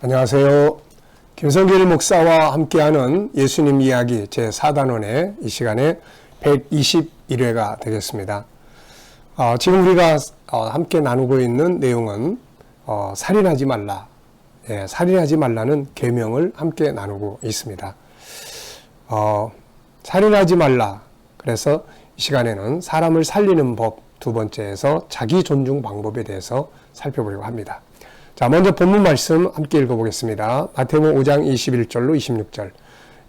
안녕하세요. 김성길 목사와 함께하는 예수님 이야기 제4단원의 이 시간에 121회가 되겠습니다. 지금 우리가 함께 나누고 있는 내용은 살인하지 말라. 살인하지 말라는 계명을 함께 나누고 있습니다. 살인하지 말라. 그래서 이 시간에는 사람을 살리는 법 두 번째에서 자기 존중 방법에 대해서 살펴보려고 합니다. 자, 먼저 본문 말씀 함께 읽어보겠습니다. 마태복음 5장 21절로 26절.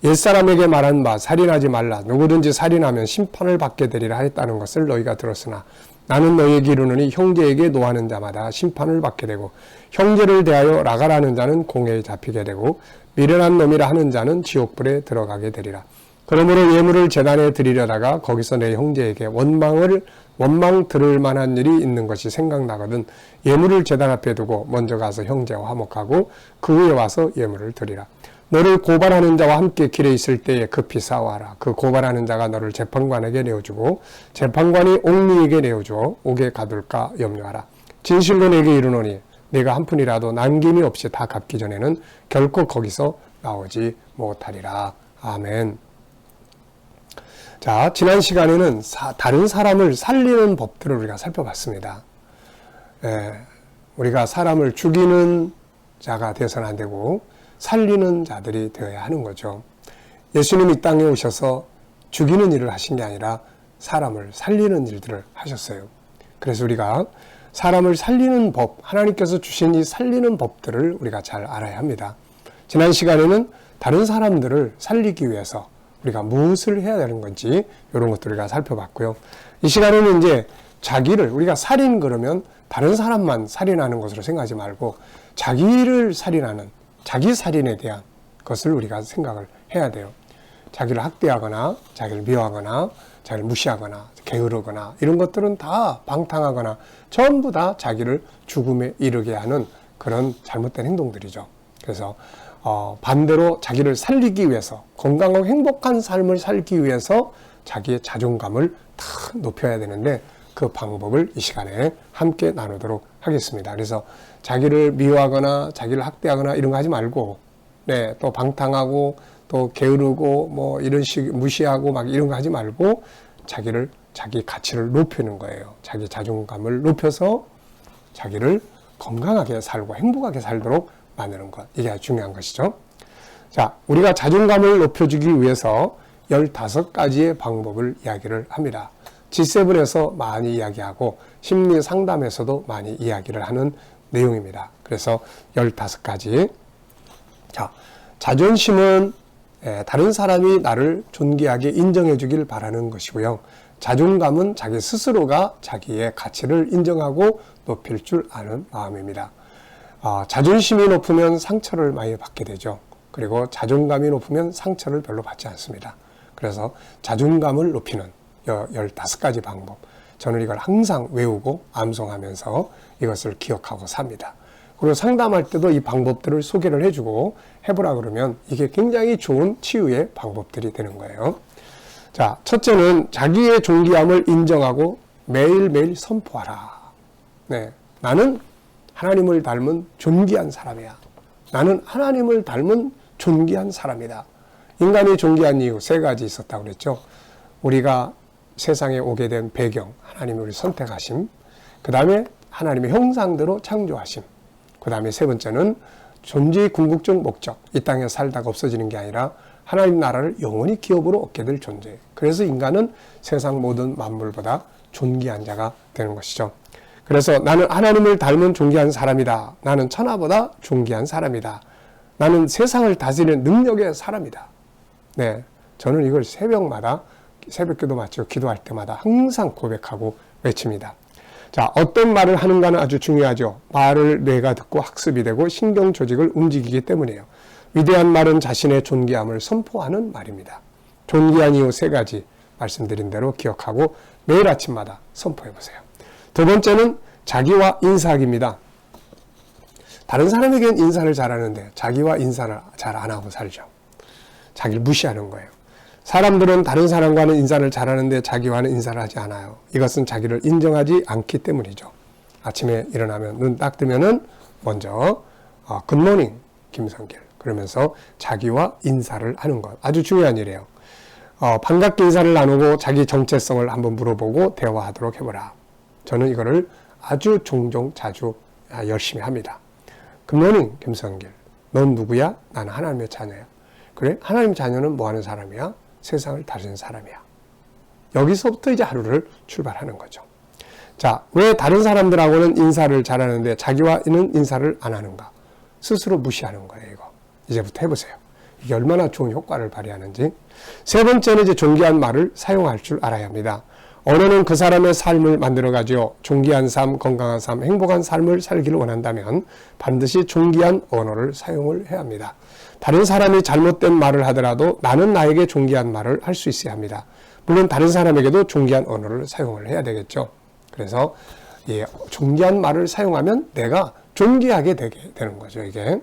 옛사람에게 말한 바 살인하지 말라. 누구든지 살인하면 심판을 받게 되리라 하였다는 것을 너희가 들었으나 나는 너희에게 이르노니 형제에게 노하는 자마다 심판을 받게 되고 형제를 대하여 라가라는 자는 공회에 잡히게 되고 미련한 놈이라 하는 자는 지옥불에 들어가게 되리라. 그러므로 예물을 제단에 드리려다가 거기서 내 형제에게 원망 들을 만한 일이 있는 것이 생각나거든 예물을 제단 앞에 두고 먼저 가서 형제와 화목하고 그 후에 와서 예물을 드리라. 너를 고발하는 자와 함께 길에 있을 때에 급히 싸워하라. 그 고발하는 자가 너를 재판관에게 내어주고 재판관이 옥리에게 내어주어 옥에 가둘까 염려하라. 진실로 내게 이르노니 네가 한 푼이라도 남김이 없이 다 갚기 전에는 결코 거기서 나오지 못하리라. 아멘. 자, 지난 시간에는 다른 사람을 살리는 법들을 우리가 살펴봤습니다. 우리가 사람을 죽이는 자가 되어서는 안 되고 살리는 자들이 되어야 하는 거죠. 예수님이 이 땅에 오셔서 죽이는 일을 하신 게 아니라 사람을 살리는 일들을 하셨어요. 그래서 우리가 사람을 살리는 법, 하나님께서 주신 이 살리는 법들을 우리가 잘 알아야 합니다. 지난 시간에는 다른 사람들을 살리기 위해서 우리가 무엇을 해야 되는 건지 이런 것들을 우리가 살펴봤고요. 이 시간에는 이제 자기를 우리가 살인 그러면 다른 사람만 살인하는 것으로 생각하지 말고 자기를 살인하는 자기 살인에 대한 것을 우리가 생각을 해야 돼요. 자기를 학대하거나 자기를 미워하거나 자기를 무시하거나 게으르거나 이런 것들은 다 방탕하거나 전부 다 자기를 죽음에 이르게 하는 그런 잘못된 행동들이죠. 그래서 반대로 자기를 살리기 위해서 건강하고 행복한 삶을 살기 위해서 자기의 자존감을 다 높여야 되는데 그 방법을 이 시간에 함께 나누도록 하겠습니다. 그래서 자기를 미워하거나 자기를 학대하거나 이런 거 하지 말고 또 방탕하고 또 게으르고 뭐 이런 식 무시하고 막 이런 거 하지 말고 자기 가치를 높이는 거예요. 자기 자존감을 높여서 자기를 건강하게 살고 행복하게 살도록 만드는 것. 이게 아주 중요한 것이죠. 자, 우리가 자존감을 높여주기 위해서 15가지의 방법을 이야기를 합니다. G7에서 많이 이야기하고 심리 상담에서도 많이 이야기를 하는 내용입니다. 그래서 15가지. 자, 자존심은 다른 사람이 나를 존귀하게 인정해 주길 바라는 것이고요. 자존감은 자기 스스로가 자기의 가치를 인정하고 높일 줄 아는 마음입니다. 자존심이 높으면 상처를 많이 받게 되죠. 그리고 자존감이 높으면 상처를 별로 받지 않습니다. 그래서 자존감을 높이는 15가지 방법. 저는 이걸 항상 외우고 암송하면서 이것을 기억하고 삽니다. 그리고 상담할 때도 이 방법들을 소개를 해주고 해보라 그러면 이게 굉장히 좋은 치유의 방법들이 되는 거예요. 자, 첫째는 자기의 존귀함을 인정하고 매일매일 선포하라. 나는 하나님을 닮은 존귀한 사람이야. 나는 하나님을 닮은 존귀한 사람이다. 인간이 존귀한 이유 3가지 있었다고 그랬죠. 우리가 세상에 오게 된 배경, 하나님이 우리를 선택하심, 그 다음에 하나님의 형상대로 창조하심, 그 다음에 3번째는 존재의 궁극적 목적, 이 땅에 살다가 없어지는 게 아니라 하나님 나라를 영원히 기업으로 얻게 될 존재. 그래서 인간은 세상 모든 만물보다 존귀한 자가 되는 것이죠. 그래서 나는 하나님을 닮은 존귀한 사람이다. 나는 천하보다 존귀한 사람이다. 나는 세상을 다스리는 능력의 사람이다. 저는 이걸 새벽기도 마치고 기도할 때마다 항상 고백하고 외칩니다. 자, 어떤 말을 하는가는 아주 중요하죠. 말을 뇌가 듣고 학습이 되고 신경 조직을 움직이기 때문이에요. 위대한 말은 자신의 존귀함을 선포하는 말입니다. 존귀한 이유 3가지 말씀드린 대로 기억하고 매일 아침마다 선포해 보세요. 두 번째는 자기와 인사하기입니다. 다른 사람에게는 인사를 잘하는데 자기와 인사를 잘 안 하고 살죠. 자기를 무시하는 거예요. 사람들은 다른 사람과는 인사를 잘하는데 자기와는 인사를 하지 않아요. 이것은 자기를 인정하지 않기 때문이죠. 아침에 일어나면 눈 딱 뜨면은 먼저 굿모닝 김성길. 그러면서 자기와 인사를 하는 것. 아주 중요한 일이에요. 반갑게 인사를 나누고 자기 정체성을 한번 물어보고 대화하도록 해보라. 저는 이거를 아주 종종 자주 열심히 합니다. 굿모닝 김성길. 넌 누구야? 나는 하나님의 자녀야. 그래? 하나님의 자녀는 뭐 하는 사람이야? 세상을 다루는 사람이야. 여기서부터 이제 하루를 출발하는 거죠. 자, 왜 다른 사람들하고는 인사를 잘하는데 자기와는 인사를 안 하는가? 스스로 무시하는 거예요, 이거. 이제부터 해보세요. 이게 얼마나 좋은 효과를 발휘하는지. 세 번째는 이제 존귀한 말을 사용할 줄 알아야 합니다. 언어는 그 사람의 삶을 만들어가지고 존귀한 삶, 건강한 삶, 행복한 삶을 살기를 원한다면 반드시 존귀한 언어를 사용을 해야 합니다. 다른 사람이 잘못된 말을 하더라도 나는 나에게 존귀한 말을 할 수 있어야 합니다. 물론 다른 사람에게도 존귀한 언어를 사용을 해야 되겠죠. 그래서 존귀한 말을 사용하면 내가 존귀하게 되게 되는 거죠, 이게.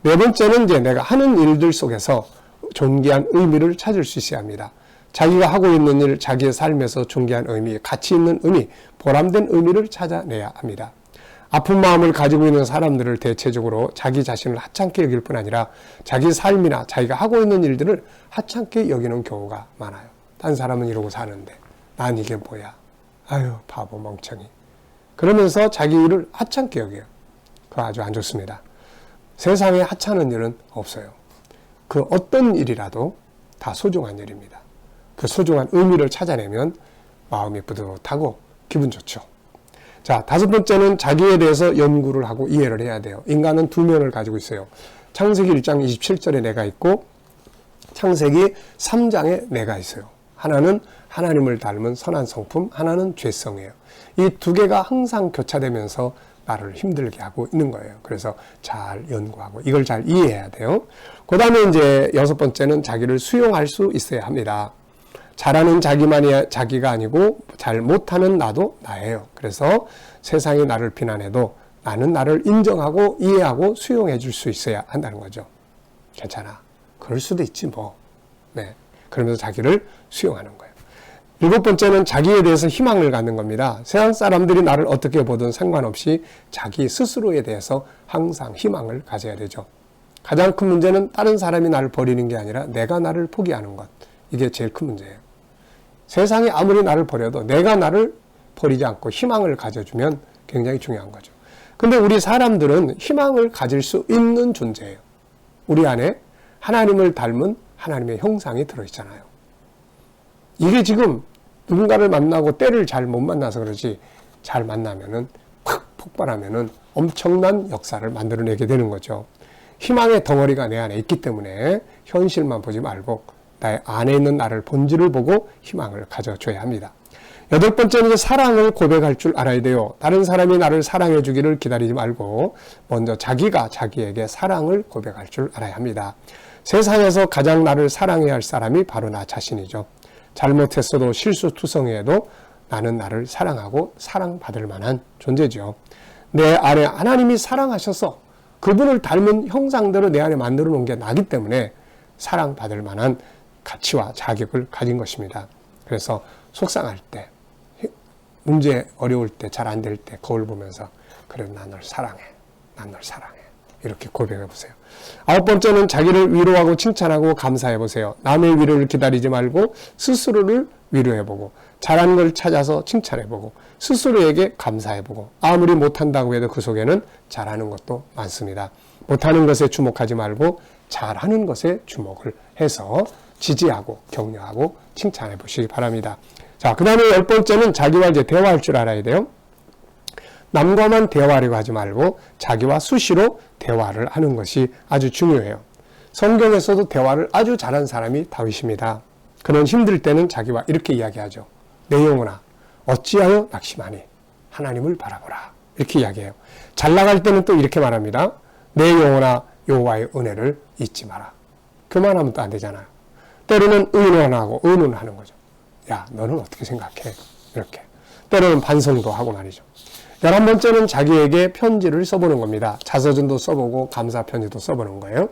네 번째는 이제 내가 하는 일들 속에서 존귀한 의미를 찾을 수 있어야 합니다. 자기가 하고 있는 일, 자기의 삶에서 존귀한 의미, 가치 있는 의미, 보람된 의미를 찾아내야 합니다. 아픈 마음을 가지고 있는 사람들을 대체적으로 자기 자신을 하찮게 여길 뿐 아니라 자기 삶이나 자기가 하고 있는 일들을 하찮게 여기는 경우가 많아요. 딴 사람은 이러고 사는데 난 이게 뭐야? 아유, 바보 멍청이. 그러면서 자기 일을 하찮게 여겨요. 그거 아주 안 좋습니다. 세상에 하찮은 일은 없어요. 그 어떤 일이라도 다 소중한 일입니다. 그 소중한 의미를 찾아내면 마음이 뿌듯하고 기분 좋죠. 자, 다섯 번째는 자기에 대해서 연구를 하고 이해를 해야 돼요. 인간은 두 면을 가지고 있어요. 창세기 1장 27절에 내가 있고 창세기 3장에 내가 있어요. 하나는 하나님을 닮은 선한 성품, 하나는 죄성이에요. 이 두 개가 항상 교차되면서 나를 힘들게 하고 있는 거예요. 그래서 잘 연구하고 이걸 잘 이해해야 돼요. 그 다음에 이제 여섯 번째는 자기를 수용할 수 있어야 합니다. 잘하는 자기만이 자기가 아니고 잘 못하는 나도 나예요. 그래서 세상이 나를 비난해도 나는 나를 인정하고 이해하고 수용해 줄 수 있어야 한다는 거죠. 괜찮아. 그럴 수도 있지 뭐. 네. 그러면서 자기를 수용하는 거예요. 일곱 번째는 자기에 대해서 희망을 갖는 겁니다. 세상 사람들이 나를 어떻게 보든 상관없이 자기 스스로에 대해서 항상 희망을 가져야 되죠. 가장 큰 문제는 다른 사람이 나를 버리는 게 아니라 내가 나를 포기하는 것. 이게 제일 큰 문제예요. 세상이 아무리 나를 버려도 내가 나를 버리지 않고 희망을 가져주면 굉장히 중요한 거죠. 근데 우리 사람들은 희망을 가질 수 있는 존재예요. 우리 안에 하나님을 닮은 하나님의 형상이 들어있잖아요. 이게 지금 누군가를 만나고 때를 잘 못 만나서 그러지 잘 만나면은 팍 폭발하면은 엄청난 역사를 만들어내게 되는 거죠. 희망의 덩어리가 내 안에 있기 때문에 현실만 보지 말고 나의 안에 있는 나를 본질을 보고 희망을 가져줘야 합니다. 여덟 번째는 사랑을 고백할 줄 알아야 돼요. 다른 사람이 나를 사랑해 주기를 기다리지 말고 먼저 자기가 자기에게 사랑을 고백할 줄 알아야 합니다. 세상에서 가장 나를 사랑해야 할 사람이 바로 나 자신이죠. 잘못했어도 실수투성이해도 나는 나를 사랑하고 사랑받을 만한 존재죠. 내 안에 하나님이 사랑하셔서 그분을 닮은 형상대로 내 안에 만들어 놓은 게 나기 때문에 사랑받을 만한 가치와 자격을 가진 것입니다. 그래서 속상할 때, 문제 어려울 때, 잘 안 될 때 거울 보면서 그래 난 널 사랑해. 난 널 사랑해. 이렇게 고백해 보세요. 아홉 번째는 자기를 위로하고 칭찬하고 감사해 보세요. 남의 위로를 기다리지 말고 스스로를 위로해 보고 잘하는 걸 찾아서 칭찬해 보고 스스로에게 감사해 보고 아무리 못한다고 해도 그 속에는 잘하는 것도 많습니다. 못하는 것에 주목하지 말고 잘하는 것에 주목을 해서 지지하고 격려하고 칭찬해 보시기 바랍니다. 자, 그 다음에 열 번째는 자기와 이제 대화할 줄 알아야 돼요. 남과만 대화하려고 하지 말고 자기와 수시로 대화를 하는 것이 아주 중요해요. 성경에서도 대화를 아주 잘한 사람이 다윗입니다. 그는 힘들 때는 자기와 이렇게 이야기하죠. 내 영혼아 어찌하여 낙심하니 하나님을 바라보라. 이렇게 이야기해요. 잘 나갈 때는 또 이렇게 말합니다. 내 영혼아 여호와의 은혜를 잊지 마라. 그만하면 또 안 되잖아요. 때로는 의논하고 의논하는 거죠. 야 너는 어떻게 생각해? 이렇게. 때로는 반성도 하고 말이죠. 11번째는 자기에게 편지를 써보는 겁니다. 자서전도 써보고 감사 편지도 써보는 거예요.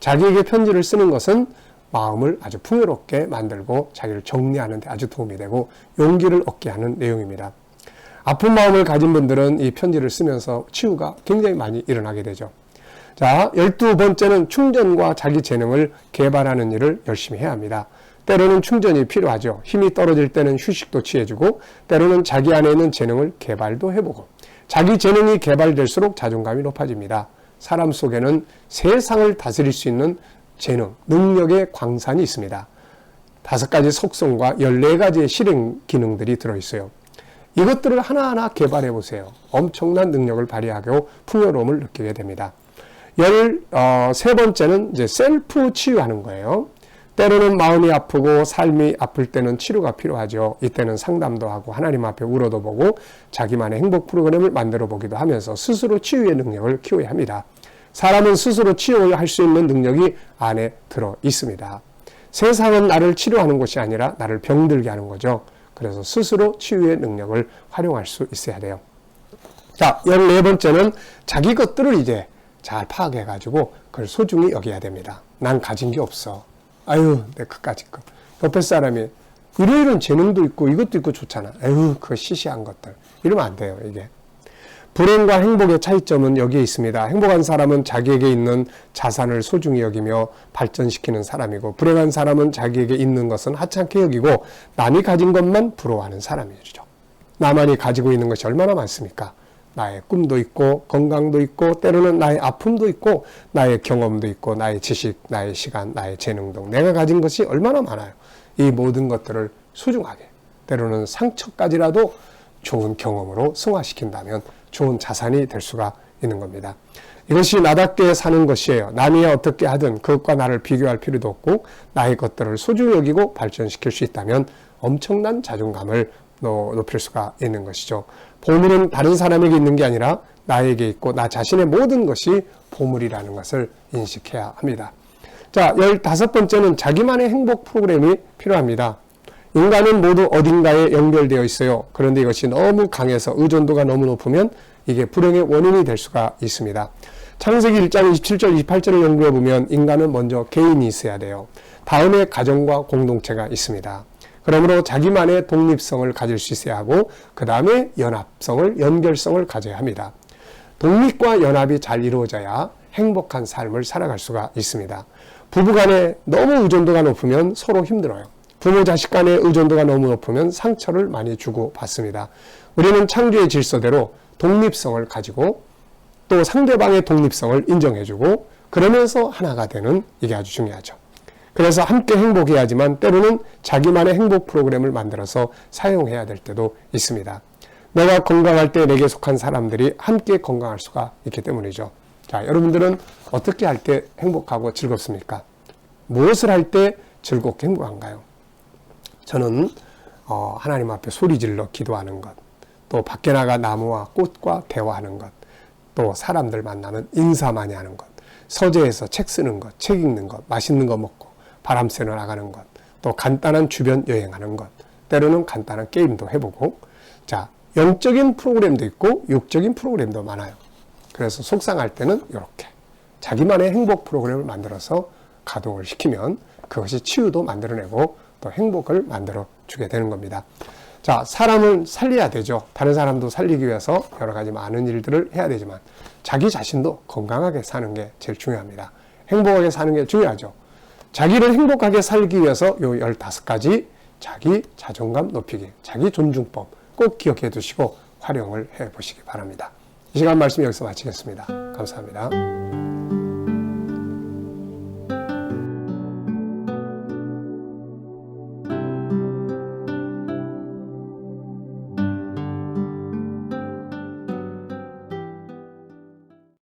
자기에게 편지를 쓰는 것은 마음을 아주 풍요롭게 만들고 자기를 정리하는 데 아주 도움이 되고 용기를 얻게 하는 내용입니다. 아픈 마음을 가진 분들은 이 편지를 쓰면서 치유가 굉장히 많이 일어나게 되죠. 자, 12번째는 충전과 자기 재능을 개발하는 일을 열심히 해야 합니다. 때로는 충전이 필요하죠. 힘이 떨어질 때는 휴식도 취해주고, 때로는 자기 안에 있는 재능을 개발도 해보고, 자기 재능이 개발될수록 자존감이 높아집니다. 사람 속에는 세상을 다스릴 수 있는 재능, 능력의 광산이 있습니다. 5가지 속성과 14가지의 실행 기능들이 들어있어요. 이것들을 하나하나 개발해 보세요. 엄청난 능력을 발휘하고 풍요로움을 느끼게 됩니다. 13번째는 이제 셀프 치유하는 거예요. 때로는 마음이 아프고 삶이 아플 때는 치료가 필요하죠. 이때는 상담도 하고 하나님 앞에 울어도 보고 자기만의 행복 프로그램을 만들어 보기도 하면서 스스로 치유의 능력을 키워야 합니다. 사람은 스스로 치유할 수 있는 능력이 안에 들어 있습니다. 세상은 나를 치료하는 것이 아니라 나를 병들게 하는 거죠. 그래서 스스로 치유의 능력을 활용할 수 있어야 돼요. 자, 14번째는 자기 것들을 이제 잘 파악해가지고 그걸 소중히 여겨야 됩니다. 난 가진 게 없어. 아유, 내 그까짓 거. 옆에 사람이 이런 재능도 있고 이것도 있고 좋잖아. 아유, 그거 시시한 것들. 이러면 안 돼요, 이게. 불행과 행복의 차이점은 여기에 있습니다. 행복한 사람은 자기에게 있는 자산을 소중히 여기며 발전시키는 사람이고, 불행한 사람은 자기에게 있는 것은 하찮게 여기고 남이 가진 것만 부러워하는 사람이죠. 나만이 가지고 있는 것이 얼마나 많습니까? 나의 꿈도 있고 건강도 있고 때로는 나의 아픔도 있고 나의 경험도 있고 나의 지식, 나의 시간, 나의 재능 등 내가 가진 것이 얼마나 많아요. 이 모든 것들을 소중하게, 때로는 상처까지라도 좋은 경험으로 승화시킨다면 좋은 자산이 될 수가 있는 겁니다. 이것이 나답게 사는 것이에요. 남이 어떻게 하든 그것과 나를 비교할 필요도 없고 나의 것들을 소중히 여기고 발전시킬 수 있다면 엄청난 자존감을 높일 수가 있는 것이죠. 보물은 다른 사람에게 있는 게 아니라 나에게 있고 나 자신의 모든 것이 보물이라는 것을 인식해야 합니다. 자, 15번째는 자기만의 행복 프로그램이 필요합니다. 인간은 모두 어딘가에 연결되어 있어요. 그런데 이것이 너무 강해서 의존도가 너무 높으면 이게 불행의 원인이 될 수가 있습니다. 창세기 1장 27절 28절을 연구해 보면 인간은 먼저 개인이 있어야 돼요. 다음에 가정과 공동체가 있습니다. 그러므로 자기만의 독립성을 가질 수 있어야 하고 그 다음에 연합성을, 연결성을 가져야 합니다. 독립과 연합이 잘 이루어져야 행복한 삶을 살아갈 수가 있습니다. 부부간에 너무 의존도가 높으면 서로 힘들어요. 부모 자식 간의 의존도가 너무 높으면 상처를 많이 주고 받습니다. 우리는 창조의 질서대로 독립성을 가지고 또 상대방의 독립성을 인정해주고 그러면서 하나가 되는 이게 아주 중요하죠. 그래서 함께 행복해야지만 때로는 자기만의 행복 프로그램을 만들어서 사용해야 될 때도 있습니다. 내가 건강할 때 내게 속한 사람들이 함께 건강할 수가 있기 때문이죠. 자, 여러분들은 어떻게 할 때 행복하고 즐겁습니까? 무엇을 할 때 즐겁게 행복한가요? 저는 하나님 앞에 소리질러 기도하는 것, 또 밖에 나가 나무와 꽃과 대화하는 것, 또 사람들 만나면 인사 많이 하는 것, 서재에서 책 쓰는 것, 책 읽는 것, 맛있는 거 먹고 바람 쐬러 나가는 것, 또 간단한 주변 여행하는 것, 때로는 간단한 게임도 해보고, 자, 영적인 프로그램도 있고 육적인 프로그램도 많아요. 그래서 속상할 때는 이렇게 자기만의 행복 프로그램을 만들어서 가동을 시키면 그것이 치유도 만들어내고 또 행복을 만들어 주게 되는 겁니다. 자, 사람을 살려야 되죠. 다른 사람도 살리기 위해서 여러 가지 많은 일들을 해야 되지만 자기 자신도 건강하게 사는 게 제일 중요합니다. 행복하게 사는 게 중요하죠. 자기를 행복하게 살기 위해서 요 15가지 자기 자존감 높이기, 자기 존중법 꼭 기억해 두시고 활용을 해 보시기 바랍니다. 이 시간 말씀 여기서 마치겠습니다. 감사합니다.